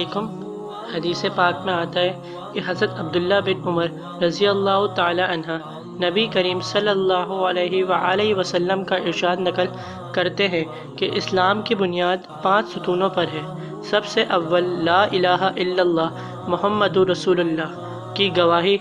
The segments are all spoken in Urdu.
علیکم۔ حدیث پاک میں آتا ہے کہ حضرت عبداللہ بن عمر رضی اللہ تعالی عنہ نبی کریم صلی اللہ علیہ وآلہ وسلم کا ارشاد نقل کرتے ہیں کہ اسلام کی بنیاد 5 ستونوں پر ہے۔ سب سے اول لا الہ الا اللہ محمد رسول اللہ کی گواہی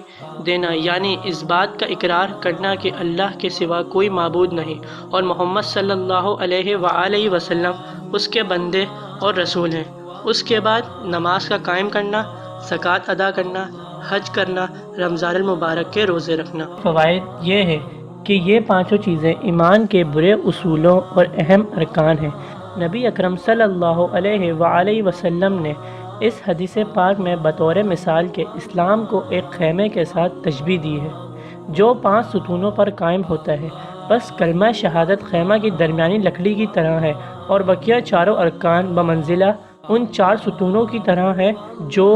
دینا، یعنی اس بات کا اقرار کرنا کہ اللہ کے سوا کوئی معبود نہیں اور محمد صلی اللہ علیہ وآلہ وسلم اس کے بندے اور رسول ہیں۔ اس کے بعد نماز کا قائم کرنا، زکوٰۃ ادا کرنا، حج کرنا، رمضان المبارک کے روزے رکھنا۔ فوائد یہ ہے کہ یہ پانچوں چیزیں ایمان کے بڑے اصولوں اور اہم ارکان ہیں۔ نبی اکرم صلی اللہ علیہ وآلہ وسلم نے اس حدیث پاک میں بطور مثال کے اسلام کو ایک خیمے کے ساتھ تشبیہ دی ہے جو 5 ستونوں پر قائم ہوتا ہے۔ بس کلمہ شہادت خیمہ کی درمیانی لکڑی کی طرح ہے اور بقیہ چاروں ارکان بمنزلہ ان 4 ستونوں کی طرح ہے جو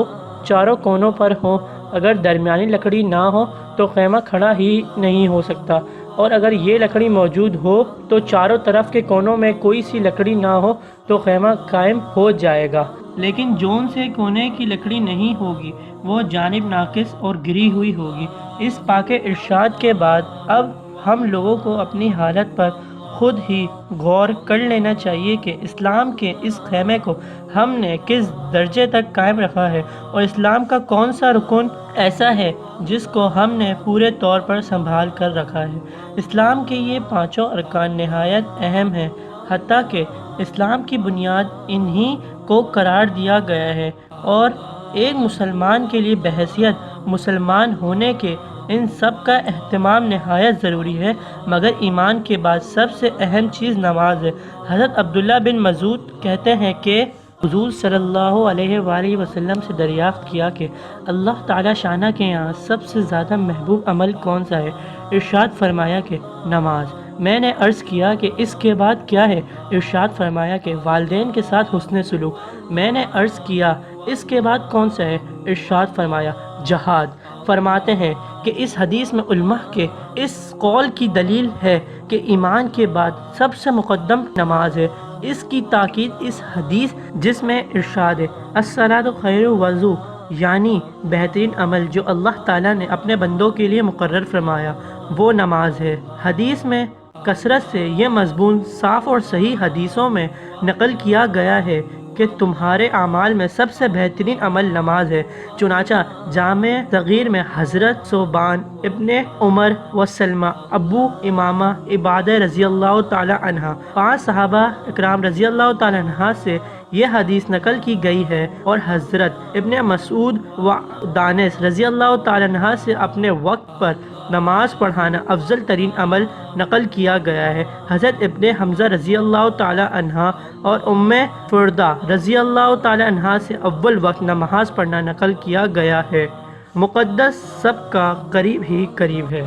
چاروں کونوں پر ہوں۔ اگر درمیانی لکڑی نہ ہو تو خیمہ کھڑا ہی نہیں ہو سکتا، اور اگر یہ لکڑی موجود ہو تو چاروں طرف کے کونوں میں کوئی سی لکڑی نہ ہو تو خیمہ قائم ہو جائے گا۔ لیکن جون سے کونے کی لکڑی نہیں ہوگی وہ جانب ناقص اور گری ہوئی ہوگی۔ اس پاک ارشاد کے بعد اب ہم لوگوں کو اپنی حالت پر خود ہی غور کر لینا چاہیے کہ اسلام کے اس خیمے کو ہم نے کس درجے تک قائم رکھا ہے، اور اسلام کا کون سا رکن ایسا ہے جس کو ہم نے پورے طور پر سنبھال کر رکھا ہے۔ اسلام کے یہ پانچوں ارکان نہایت اہم ہیں، حتیٰ کہ اسلام کی بنیاد انہی کو قرار دیا گیا ہے، اور ایک مسلمان کے لیے بحیثیت مسلمان ہونے کے ان سب کا اہتمام نہایت ضروری ہے، مگر ایمان کے بعد سب سے اہم چیز نماز ہے۔ حضرت عبداللہ بن مسعود کہتے ہیں کہ حضور صلی اللہ علیہ وآلہ وسلم سے دریافت کیا کہ اللہ تعالی شانہ کے یہاں سب سے زیادہ محبوب عمل کون سا ہے؟ ارشاد فرمایا کہ نماز۔ میں نے عرض کیا کہ اس کے بعد کیا ہے؟ ارشاد فرمایا کہ والدین کے ساتھ حسن سلوک۔ میں نے عرض کیا اس کے بعد کون سا ہے؟ ارشاد فرمایا جہاد۔ فرماتے ہیں کہ اس حدیث میں علماء کے اس قول کی دلیل ہے کہ ایمان کے بعد سب سے مقدم نماز ہے۔ اس کی تاکید اس حدیث جس میں ارشاد ہے الصلاۃ خیر وضو، یعنی بہترین عمل جو اللہ تعالیٰ نے اپنے بندوں کے لیے مقرر فرمایا وہ نماز ہے۔ حدیث میں کثرت سے یہ مضمون صاف اور صحیح حدیثوں میں نقل کیا گیا ہے کہ تمہارے اعمال میں سب سے بہترین عمل نماز ہے۔ چنانچہ جامع صغیر میں حضرت ثوبان ابن عمر و سلمہ ابو امامہ عبادہ رضی اللہ تعالی عنہ 5 صحابہ اکرام رضی اللہ تعالی عنہ سے یہ حدیث نقل کی گئی ہے، اور حضرت ابن مسعود و دانس رضی اللہ تعالی عنہ سے اپنے وقت پر نماز پڑھانا افضل ترین عمل نقل کیا گیا ہے۔ حضرت ابن حمزہ رضی اللہ تعالی عنہ اور ام فردہ رضی اللہ تعالی عنہ سے اول وقت نماز پڑھنا نقل کیا گیا ہے۔ مقدس سب کا قریب ہی قریب ہے۔